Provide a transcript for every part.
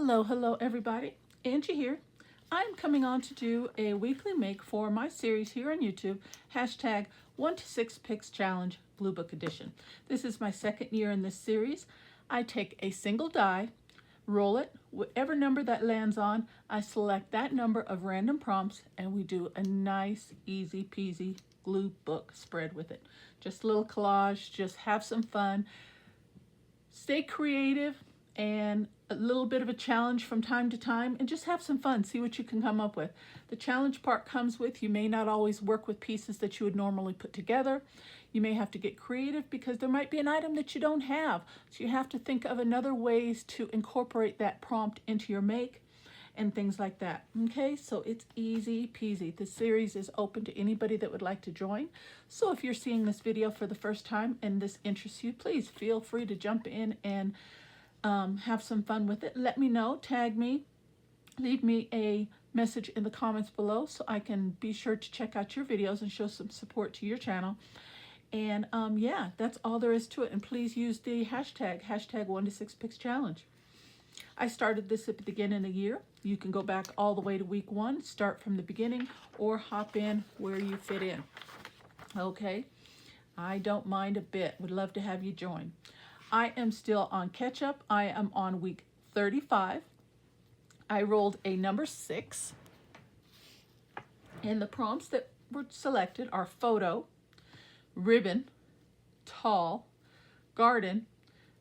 Hello everybody. Angie here. I'm coming on to do a weekly make for my series here on YouTube, hashtag 1 to 6 Picks Challenge Blue Book Edition. This is my second year in this series. I take a single die, roll it, whatever number that lands on, I select that number of random prompts, and we do a nice, easy peasy glue book spread with it. Just a little collage, just have some fun, stay creative, and a little bit of a challenge from time to time, and just have some fun, see what you can come up with. The challenge part comes with, you may not always work with pieces that you would normally put together. You may have to get creative because there might be an item that you don't have. So you have to think of another ways to incorporate that prompt into your make and things like that. Okay, so it's easy peasy. The series is open to anybody that would like to join. So if you're seeing this video for the first time and this interests you, please feel free to jump in and have some fun with it. Let me know, tag me, leave me a message in the comments below so I can be sure to check out your videos and show some support to your channel. And yeah, that's all there is to it. And please use the hashtag 1 to 6 Picks Challenge. I started this at the beginning of the year. You can go back all the way to week 1, start from the beginning, or hop in where you fit in. Okay, I don't mind a bit. Would love to have you join. I am still on catch up. I am on week 35. I rolled a number 6. And the prompts that were selected are photo, ribbon, tall, garden,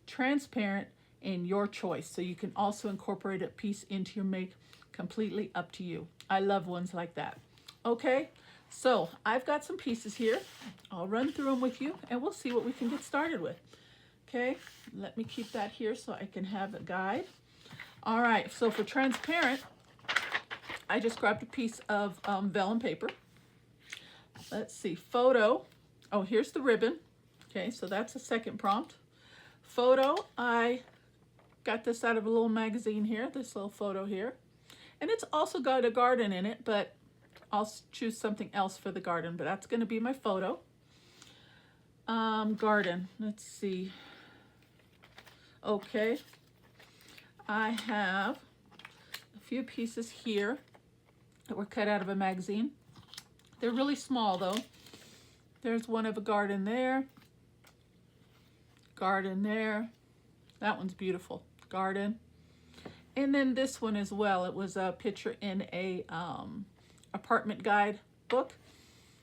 transparent, and your choice. So you can also incorporate a piece into your make, completely up to you. I love ones like that. Okay, so I've got some pieces here. I'll run through them with you and we'll see what we can get started with. Okay, let me keep that here so I can have a guide. All right, so for transparent, I just grabbed a piece of vellum paper. Let's see, photo. Oh, here's the ribbon. Okay, so that's a second prompt. Photo, I got this out of a little magazine here, this little photo here. And it's also got a garden in it, but I'll choose something else for the garden, but that's gonna be my photo. Garden, let's see. Okay, I have a few pieces here that were cut out of a magazine. They're really small though. There's one of a garden there, that one's beautiful, garden. And then this one as well, it was a picture in a apartment guide book.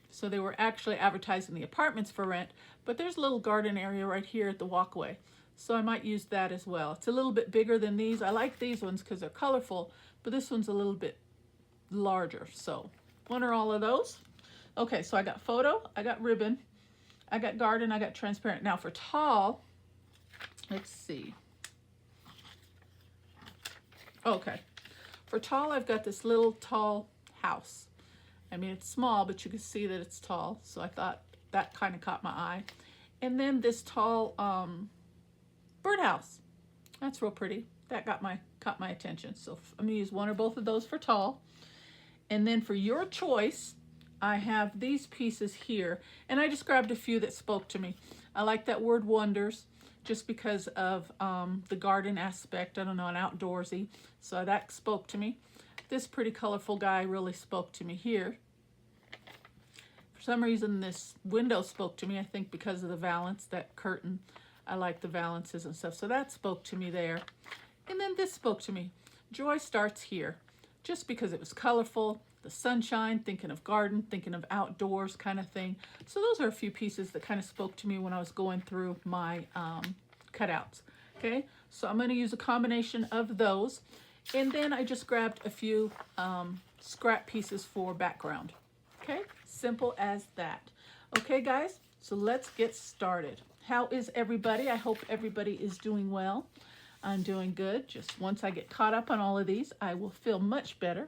So they were actually advertising the apartments for rent, but there's a little garden area right here at the walkway. So I might use that as well. It's a little bit bigger than these. I like these ones because they're colorful, but this one's a little bit larger. So one or all of those. Okay, so I got photo, I got ribbon, I got garden, I got transparent. Now for tall, let's see. Okay, for tall, I've got this little tall house. I mean, it's small, but you can see that it's tall. So I thought that kind of caught my eye. And then this tall birdhouse. That's real pretty. That caught my attention. So I'm gonna use one or both of those for tall. And then for your choice, I have these pieces here. And I just grabbed a few that spoke to me. I like that word wonders just because of the garden aspect. I don't know, an outdoorsy. So that spoke to me. This pretty colorful guy really spoke to me here. For some reason, this window spoke to me, I think because of the valance, that curtain. I like the valances and stuff. So that spoke to me there. And then this spoke to me. Joy starts here. Just because it was colorful, the sunshine, thinking of garden, thinking of outdoors kind of thing. So those are a few pieces that kind of spoke to me when I was going through my cutouts. Okay, so I'm going to use a combination of those. And then I just grabbed a few scrap pieces for background. Okay, simple as that. Okay, guys, so let's get started. How is everybody? I hope everybody is doing well. I'm doing good. Just once I get caught up on all of these, I will feel much better.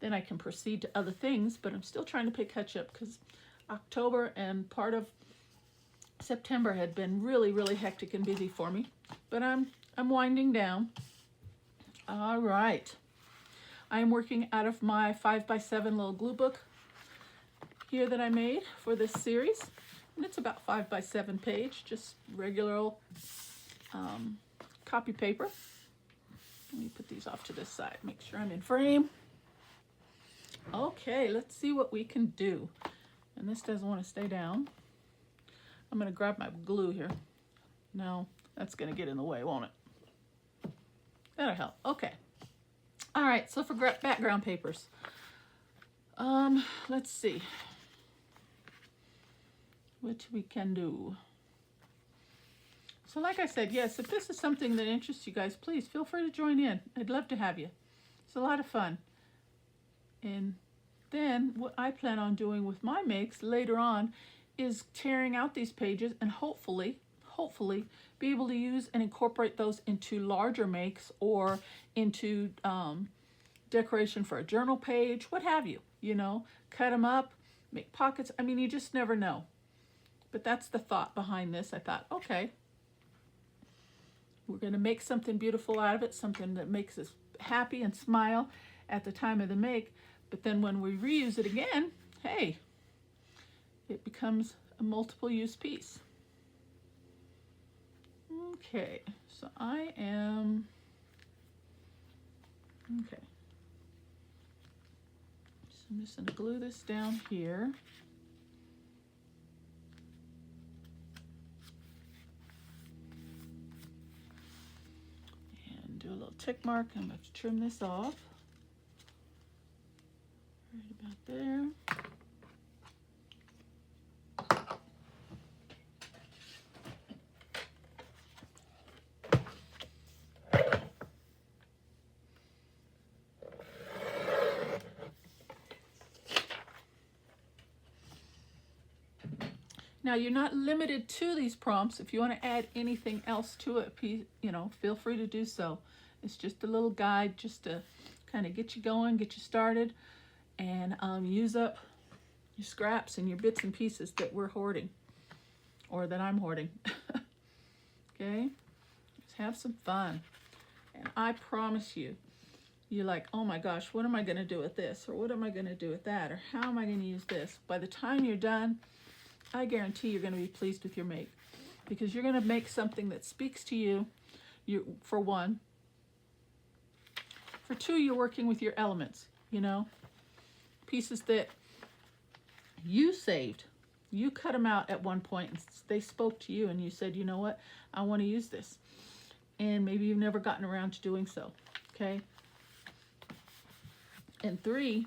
Then I can proceed to other things, but I'm still trying to play catch up because October and part of September had been really, really hectic and busy for me. But I'm winding down. All right. I'm working out of my 5x7 little glue book here that I made for this series. And it's about 5x7 page, just regular old copy paper. Let me put these off to this side, make sure I'm in frame. Okay, let's see what we can do. And this doesn't want to stay down. I'm going to grab my glue here. No, that's going to get in the way, won't it? That'll help. Okay. All right, so for background papers, let's see what we can do. So like I said, yes, if this is something that interests you guys, please feel free to join in. I'd love to have you. It's a lot of fun. And then what I plan on doing with my makes later on is tearing out these pages and hopefully be able to use and incorporate those into larger makes or into decoration for a journal page, what have you, you know, cut them up, make pockets. I mean, you just never know. But that's the thought behind this. I thought, okay, we're going to make something beautiful out of it, something that makes us happy and smile at the time of the make. But then when we reuse it again, hey, it becomes a multiple use piece. Okay, so I am, okay. So I'm just going to glue this down here. And do a little tick mark. I'm going to trim this off. Right about there. Now you're not limited to these prompts. If you want to add anything else to it, you know, feel free to do so. It's just a little guide just to kind of get you going, get you started, and use up your scraps and your bits and pieces that we're hoarding, or that I'm hoarding. Okay, let's have some fun. And I promise you, you're like, oh my gosh, what am I going to do with this? Or what am I going to do with that? Or how am I going to use this? By the time you're done, I guarantee you're going to be pleased with your make, because you're going to make something that speaks to you. For one. For two, you're working with your elements, you know, pieces that you saved. You cut them out at one point and they spoke to you and you said, you know what, I want to use this. And maybe you've never gotten around to doing so, okay? And three,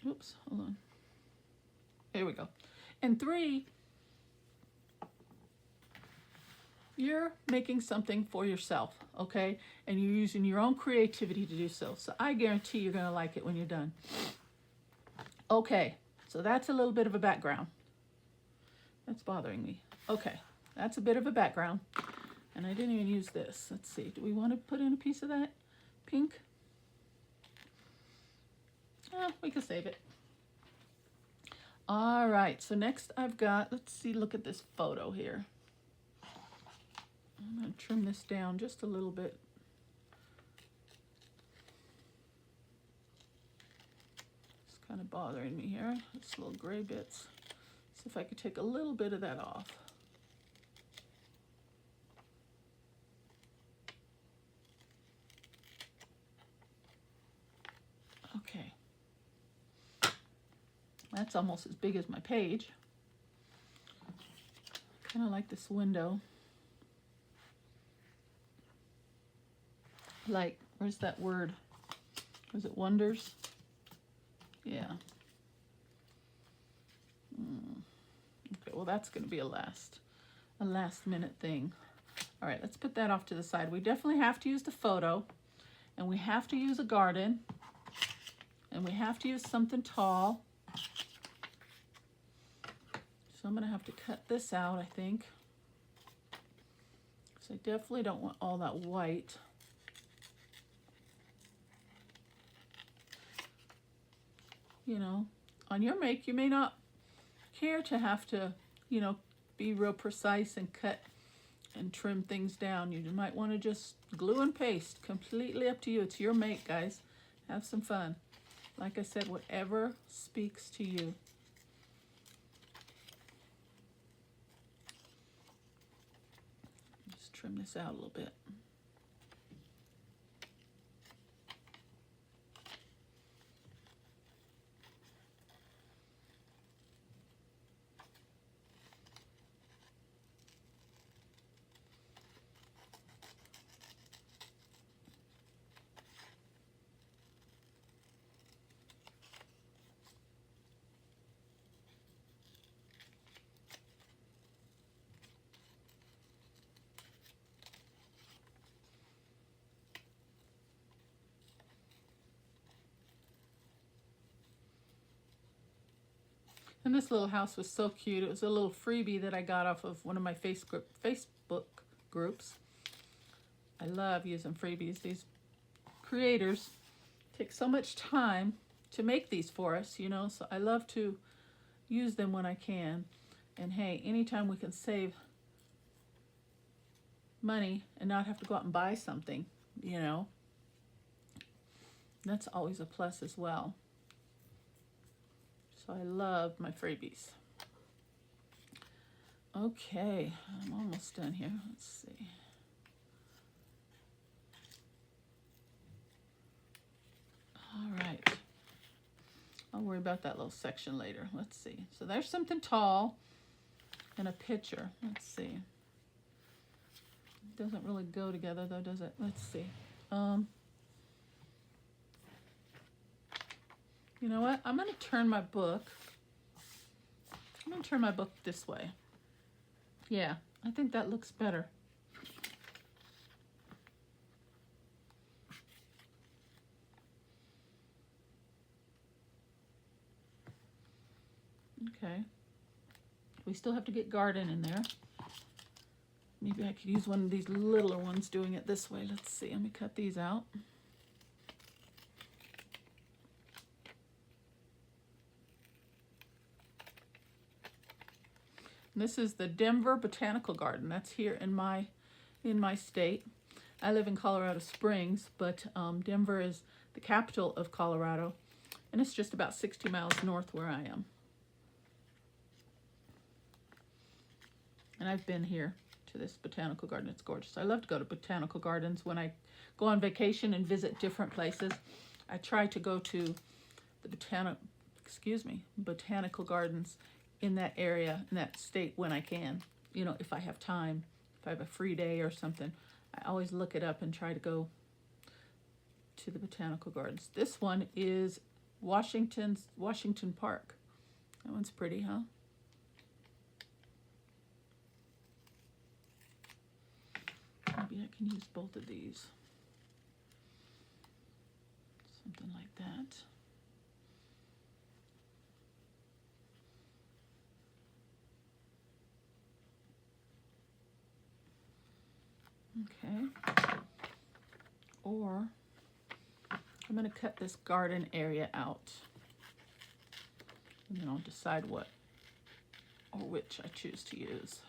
oops, hold on. There we go. And three, you're making something for yourself, okay? And you're using your own creativity to do so. So I guarantee you're going to like it when you're done. Okay, so that's a little bit of a background. That's bothering me. Okay, that's a bit of a background. And I didn't even use this. Let's see, do we want to put in a piece of that pink? We can save it. All right, so next I've got, let's see, look at this photo here. I'm going to trim this down just a little bit. It's kind of bothering me here. It's little gray bits. See if I could take a little bit of that off. Okay. That's almost as big as my page. Kind of like this window. Like, where's that word? Was it wonders? Yeah. Okay, well that's going to be a last minute thing. All right, let's put that off to the side. We definitely have to use the photo, and we have to use a garden, and we have to use something tall. So I'm going to have to cut this out, I think. So I definitely don't want all that white. You know, on your make, you may not care to have to, you know, be real precise and cut and trim things down. You might want to just glue and paste. Completely up to you. It's your make, guys. Have some fun. Like I said, whatever speaks to you. trim this out a little bit. And this little house was so cute. It was a little freebie that I got off of one of my Facebook groups. I love using freebies. These creators take so much time to make these for us, you know, so I love to use them when I can. And hey, anytime we can save money and not have to go out and buy something, you know, that's always a plus as well. So I love my freebies. Okay, I'm almost done here. Let's see. All right. I'll worry about that little section later. Let's see. So there's something tall and a picture. Let's see. It doesn't really go together though, does it? Let's see. You know what? I'm going to turn my book. I'm going to turn my book this way. Yeah, I think that looks better. Okay. We still have to get garden in there. Maybe I could use one of these littler ones doing it this way. Let's see. Let me cut these out. This is the Denver Botanical Garden. That's here in my state. I live in Colorado Springs, but Denver is the capital of Colorado, and it's just about 60 miles north where I am. And I've been here to this botanical garden. It's gorgeous. I love to go to botanical gardens when I go on vacation and visit different places. I try to go to the botanical gardens in that area, in that state when I can. You know, if I have time, if I have a free day or something, I always look it up and try to go to the botanical gardens. This one is Washington Park. That one's pretty, huh? Maybe I can use both of these. Something like that. Okay. Or I'm going to cut this garden area out. And then I'll decide what or which I choose to use.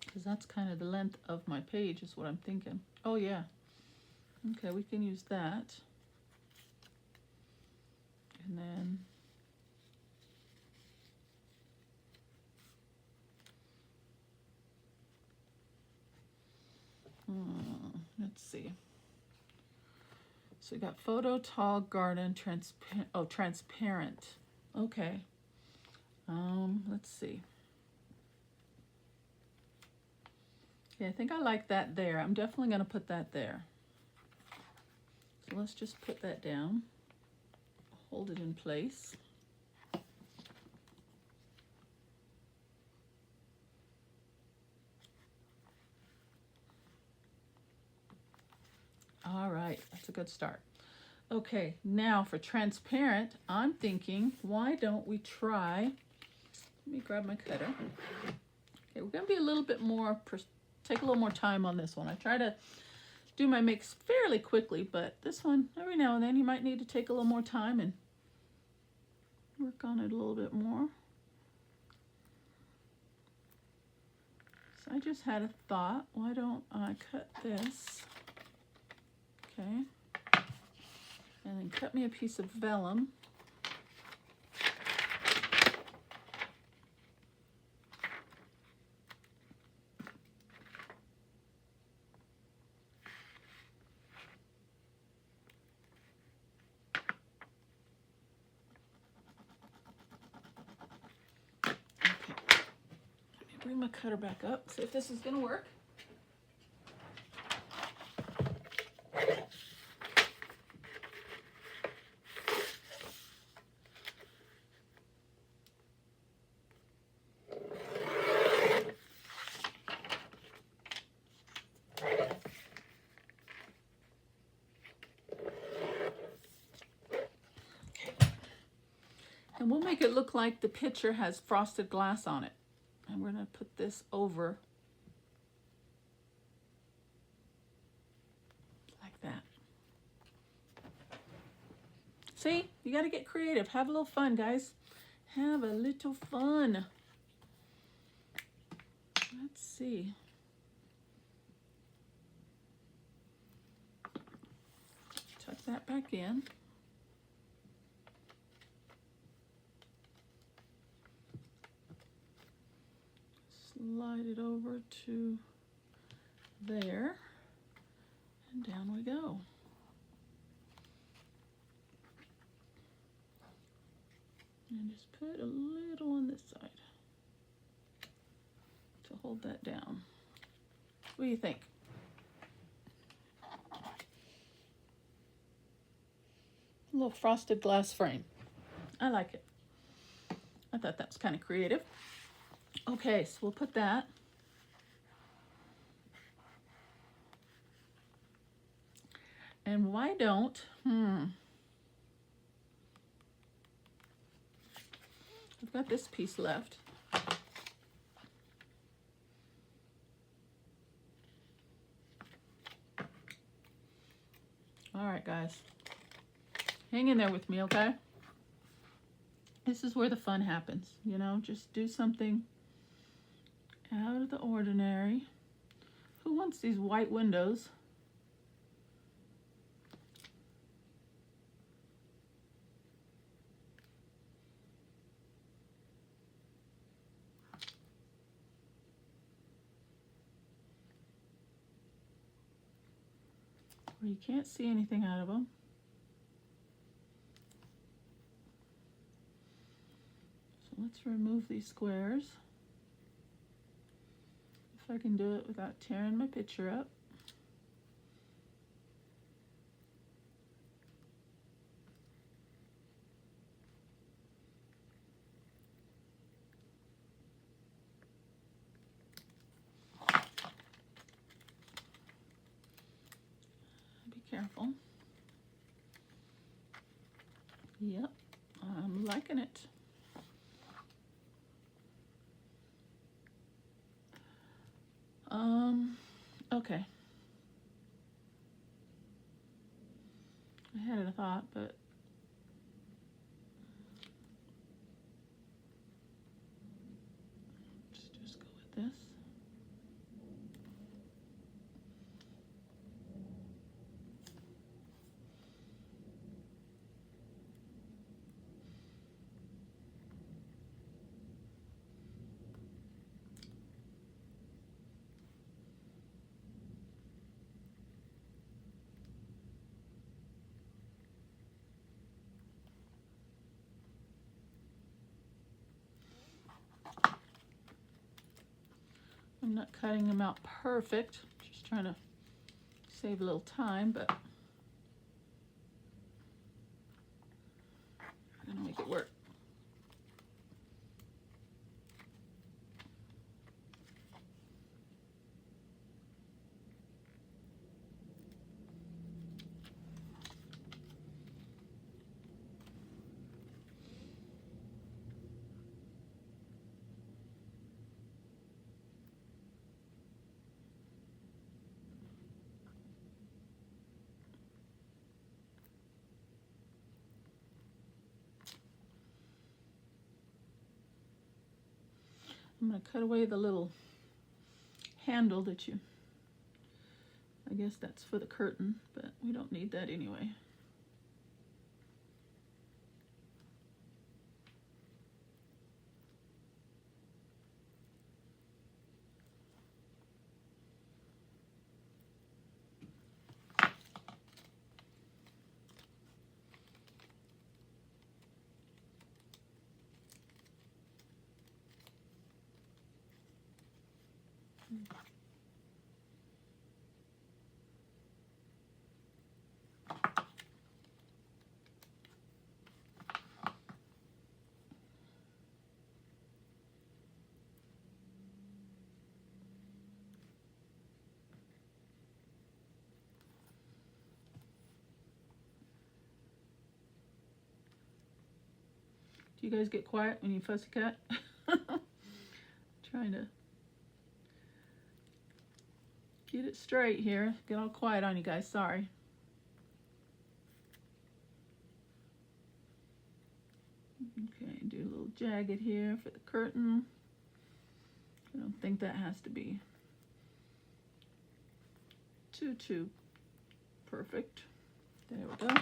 Because that's kind of the length of my page is what I'm thinking. Oh yeah. Okay, we can use that. And then let's see. So we got photo, tall, garden, transparent. Okay. Let's see. Yeah, I think I like that there. I'm definitely going to put that there. So let's just put that down. Hold it in place. All right, that's a good start. Okay, now for transparent, I'm thinking, why don't we try, let me grab my cutter. Okay, we're going to be a little bit more, take a little more time on this one. I try to do my mix fairly quickly, but this one, every now and then, you might need to take a little more time and work on it a little bit more. So I just had a thought, why don't I cut this? Okay. And then cut me a piece of vellum. Bring my cutter back up, see if this is going to work. And we'll make it look like the pitcher has frosted glass on it. And we're going to put this over like that. See, you got to get creative. Have a little fun, guys. Have a little fun. Let's see. Tuck that back in. Slide it over to there, and down we go. And just put a little on this side to hold that down. What do you think? A little frosted glass frame. I like it. I thought that was kind of creative. Okay, so we'll put that. And why don't, I've got this piece left. All right, guys. Hang in there with me, okay? This is where the fun happens, you know? Just do something out of the ordinary. Who wants these white windows? Where you can't see anything out of them. So let's remove these squares. If I can do it without tearing my picture up. Be careful. Yep, I'm liking it. Okay. I had a thought, but just go with this. I'm not cutting them out perfect, just trying to save a little time, but I'm gonna make it work. I'm going to cut away the little handle that I guess that's for the curtain, but we don't need that anyway. Do you guys get quiet when you fussy cut? Trying to get it straight here. Get all quiet on you guys, sorry. Okay, do a little jagged here for the curtain. I don't think that has to be too perfect. There we go.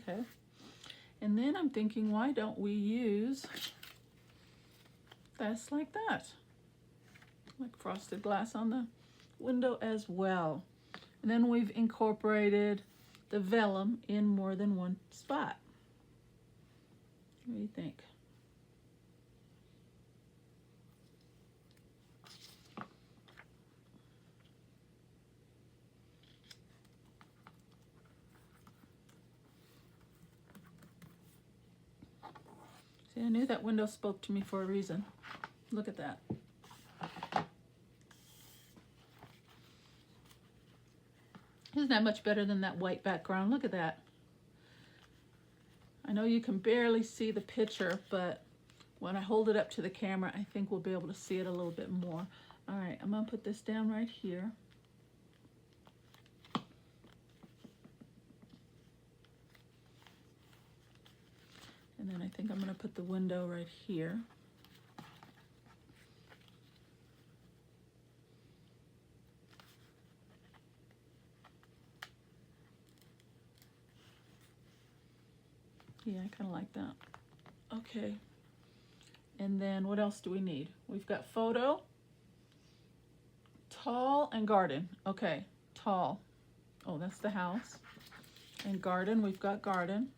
Okay, and then I'm thinking, why don't we use this like that? Like frosted glass on the window as well. And then we've incorporated the vellum in more than one spot. What do you think? See, I knew that window spoke to me for a reason. Look at that. Isn't that much better than that white background? Look at that. I know you can barely see the picture, but when I hold it up to the camera, I think we'll be able to see it a little bit more. All right, I'm gonna put this down right here. And then I think I'm gonna put the window right here. Yeah, I kind of like that. Okay. And then what else do we need? We've got photo, tall, and garden. Okay, tall. Oh, that's the house. And garden, we've got garden.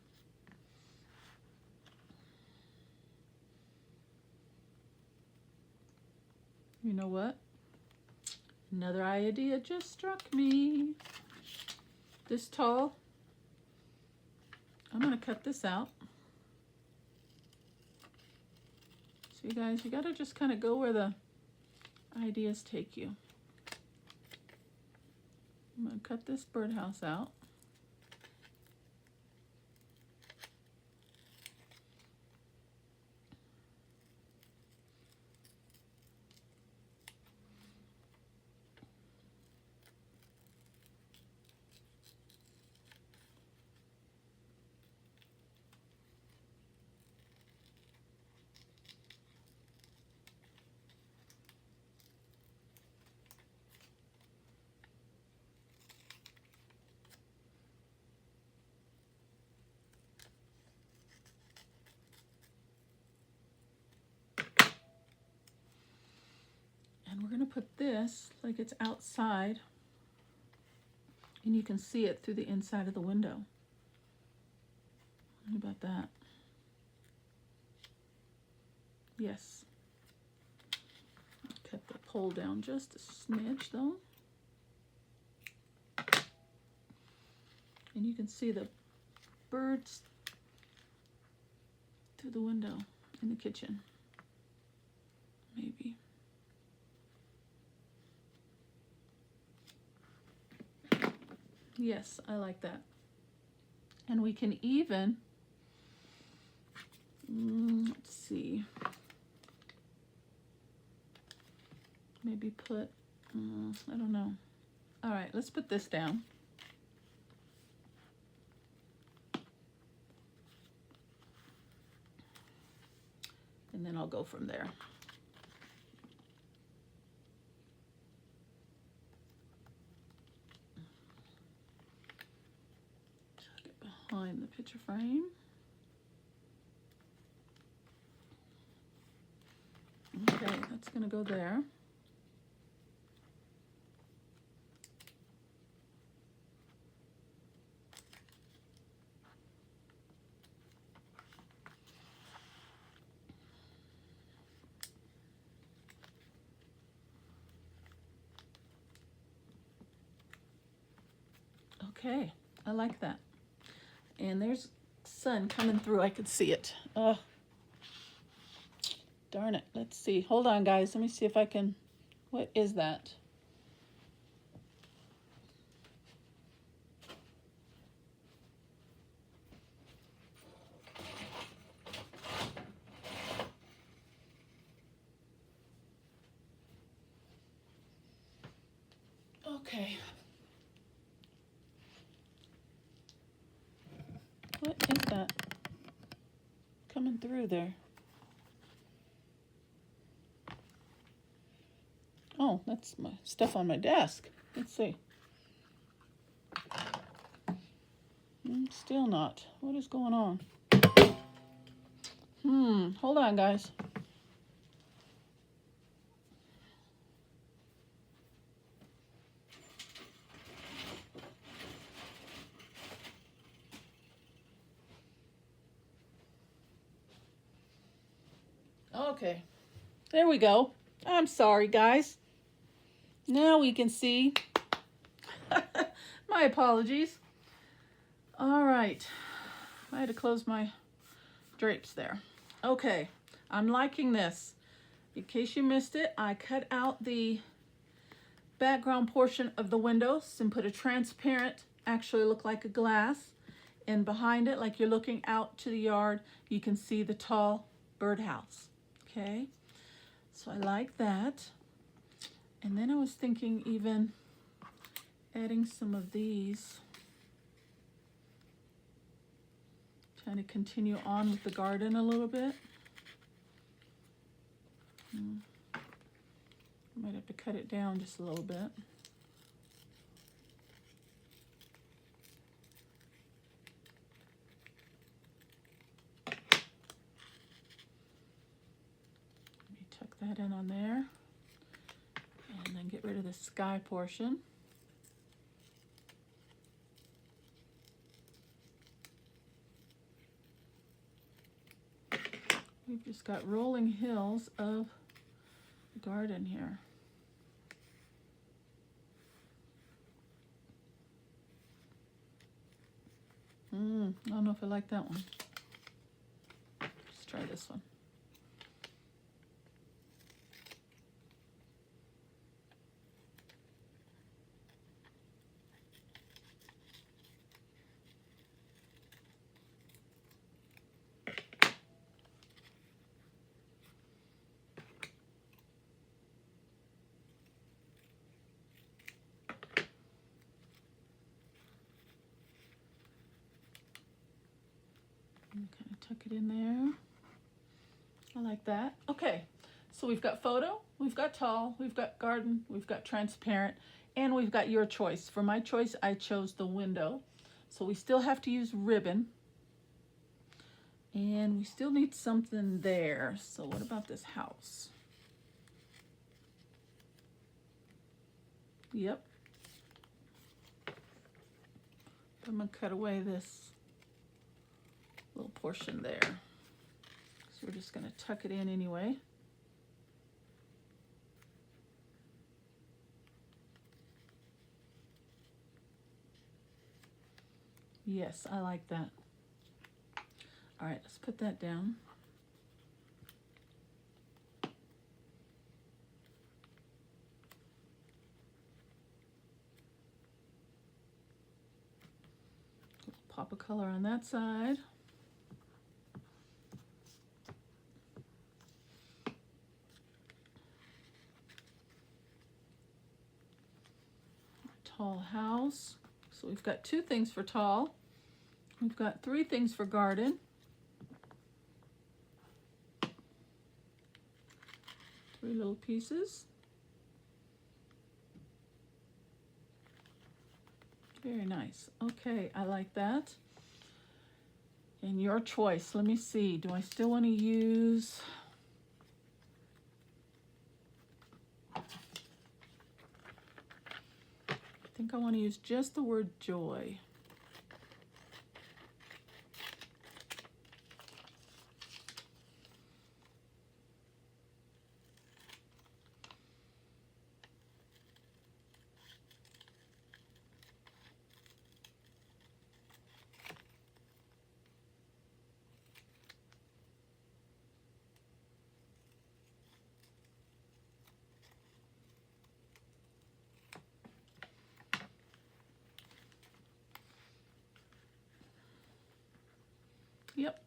You know what? Another idea just struck me. This tall, I'm gonna cut this out. So you guys, you gotta just kind of go where the ideas take you. I'm gonna cut this birdhouse out. We're going to put this like it's outside, and you can see it through the inside of the window. What about that? Yes. Cut the pole down just a smidge though. And you can see the birds through the window in the kitchen. Maybe. Yes, I like that. And we can even, let's see, maybe put, I don't know. All right, let's put this down. and then I'll go from there. Tuck it behind the picture frame. Okay, that's going to go there. Okay, I like that. And there's sun coming through. I could see it. Oh, darn it. Let's see. Hold on, guys. Let me see if I can. What is that? Okay. What is that coming through there? Oh, that's my stuff on my desk. Let's see. Still not. What is going on? Hold on, guys. Okay, there we go. I'm sorry, guys. Now we can see. My apologies. All right, I had to close my drapes there. Okay, I'm liking this. In case you missed it, I cut out the background portion of the windows and put a transparent, actually look like a glass, and behind it, like you're looking out to the yard, you can see the tall birdhouse. Okay, so I like that. And then I was thinking even adding some of these, trying to continue on with the garden a little bit. Might have to cut it down just a little bit. Tuck that in on there, and then get rid of the sky portion. We've just got rolling hills of garden here. I don't know if I like that one. Let's try this one. Kind of tuck it in there. I like that. Okay, so we've got photo, we've got tall, we've got garden, we've got transparent, and we've got your choice. For my choice, I chose the window. So we still have to use ribbon. And we still need something there. So what about this house? Yep. I'm gonna cut away this little portion there. So we're just gonna tuck it in anyway. Yes, I like that. All right, let's put that down. Pop a color on that side. Tall house. So we've got 2 things for tall. We've got 3 things for garden. 3 little pieces. Very nice. Okay, I like that. And your choice. Let me see. Do I still want to use... I think I want to use just the word joy. Yep.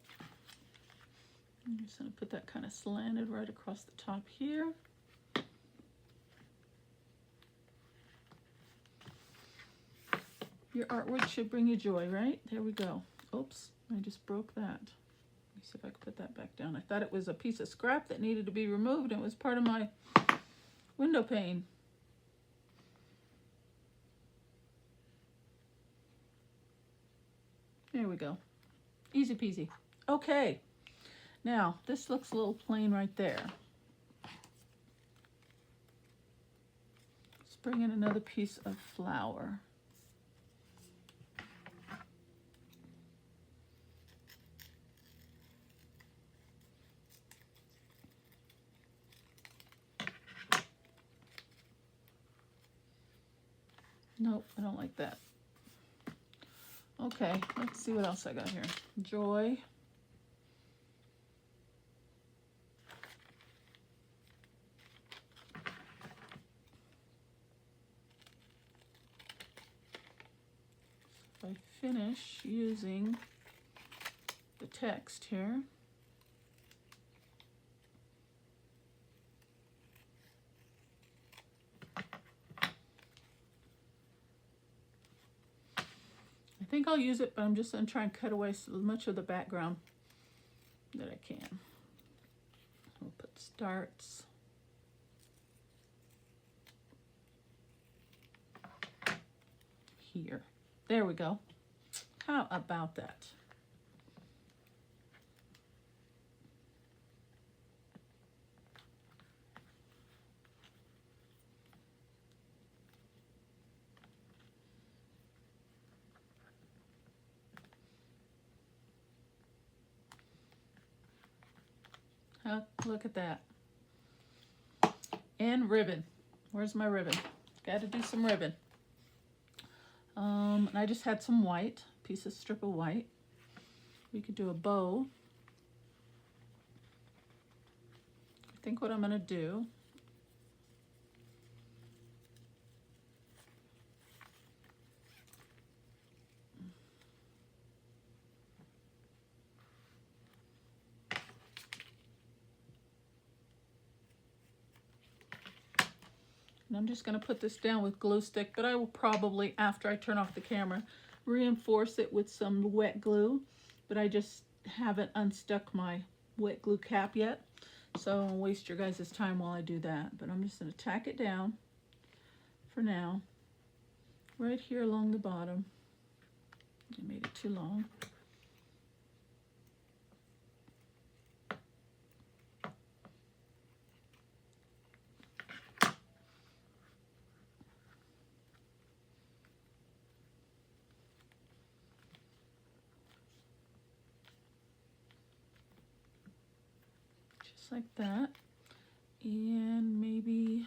I'm just going to put that kind of slanted right across the top here. Your artwork should bring you joy, right? There we go. Oops, I just broke that. Let me see if I can put that back down. I thought it was a piece of scrap that needed to be removed, and it was part of my window pane. There we go. Easy peasy. Okay, now this looks a little plain right there. Let's bring in another piece of flour. Nope, I don't like that. Okay, let's see what else I got here. Joy. If I finish using the text here. I think I'll use it, but I'm just going to try and cut away as much of the background that I can. We'll put starts. Here. There we go. How about that? Look at that. And ribbon. Where's my ribbon? Got to do some ribbon. And I just had some white, piece of strip of white. We could do a bow. I think what I'm going to do and I'm just going to put this down with glue stick, but I will probably, after I turn off the camera, reinforce it with some wet glue, but I just haven't unstuck my wet glue cap yet, so I won't waste your guys' time while I do that. But I'm just going to tack it down for now, right here along the bottom. I made it too long. Like that, and maybe,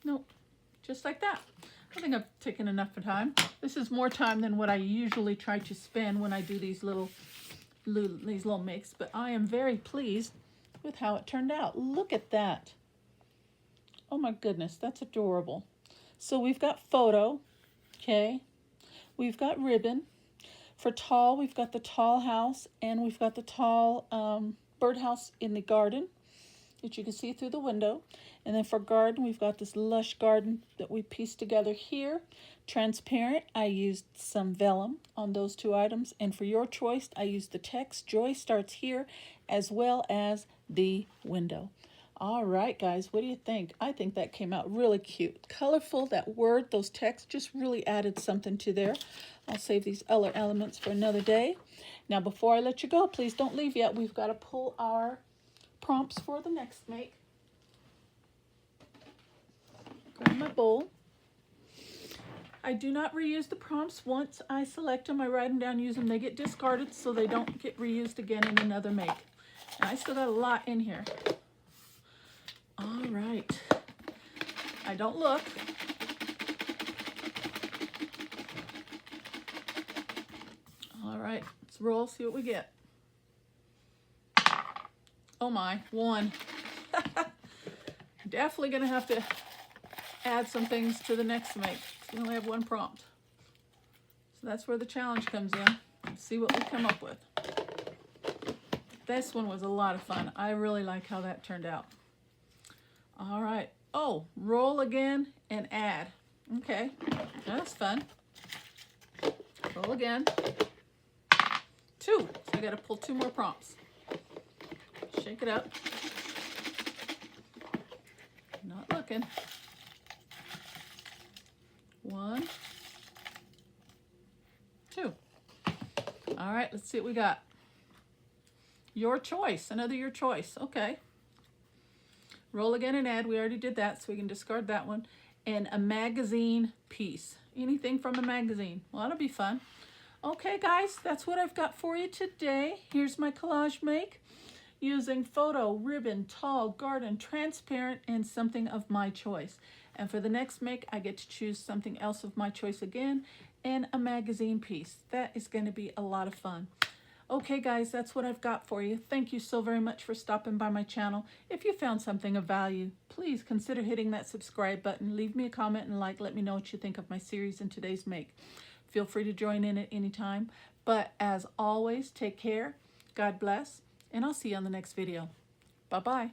nope, just like that. I think I've taken enough of time. This is more time than what I usually try to spend when I do these little makes, but I am very pleased with how it turned out. Look at that. Oh my goodness, that's adorable. So we've got photo, okay, we've got ribbon. For tall, we've got the tall house, and we've got the tall birdhouse in the garden. that you can see through the window. And then for garden, we've got this lush garden that we pieced together here. Transparent, I used some vellum on those two items. And for your choice, I used the text, Joy Starts Here, as well as the window. All right, guys, what do you think? I think that came out really cute. Colorful, that word, those texts just really added something to there. I'll save these other elements for another day. Now, before I let you go, please don't leave yet. We've got to pull our prompts for the next make. Grab my bowl. I do not reuse the prompts. Once I select them, I write them down, use them. They get discarded so they don't get reused again in another make. And I still got a lot in here. All right. I don't look. All right, let's roll, see what we get. Oh my, 1. Definitely gonna have to add some things to the next make. We only have 1 prompt. So that's where the challenge comes in. Let's see what we come up with. This one was a lot of fun. I really like how that turned out. All right. Oh, roll again and add. Okay, that's fun. Roll again. 2. So I got to pull 2 more prompts. Shake it up. Not looking. 1, 2. All right, let's see what we got. Your choice. Another your choice. Okay. Roll again and add. We already did that, so we can discard that one. And a magazine piece. Anything from a magazine. Well, that'll be fun. Okay, guys, that's what I've got for you today. Here's my collage make using photo, ribbon, tall, garden, transparent, and something of my choice. And for the next make, I get to choose something else of my choice again and a magazine piece. That is going to be a lot of fun. Okay, guys, that's what I've got for you. Thank you so very much for stopping by my channel. If you found something of value, please consider hitting that subscribe button. Leave me a comment and like. Let me know what you think of my series and today's make. Feel free to join in at any time. But as always, take care, God bless, and I'll see you on the next video. Bye-bye.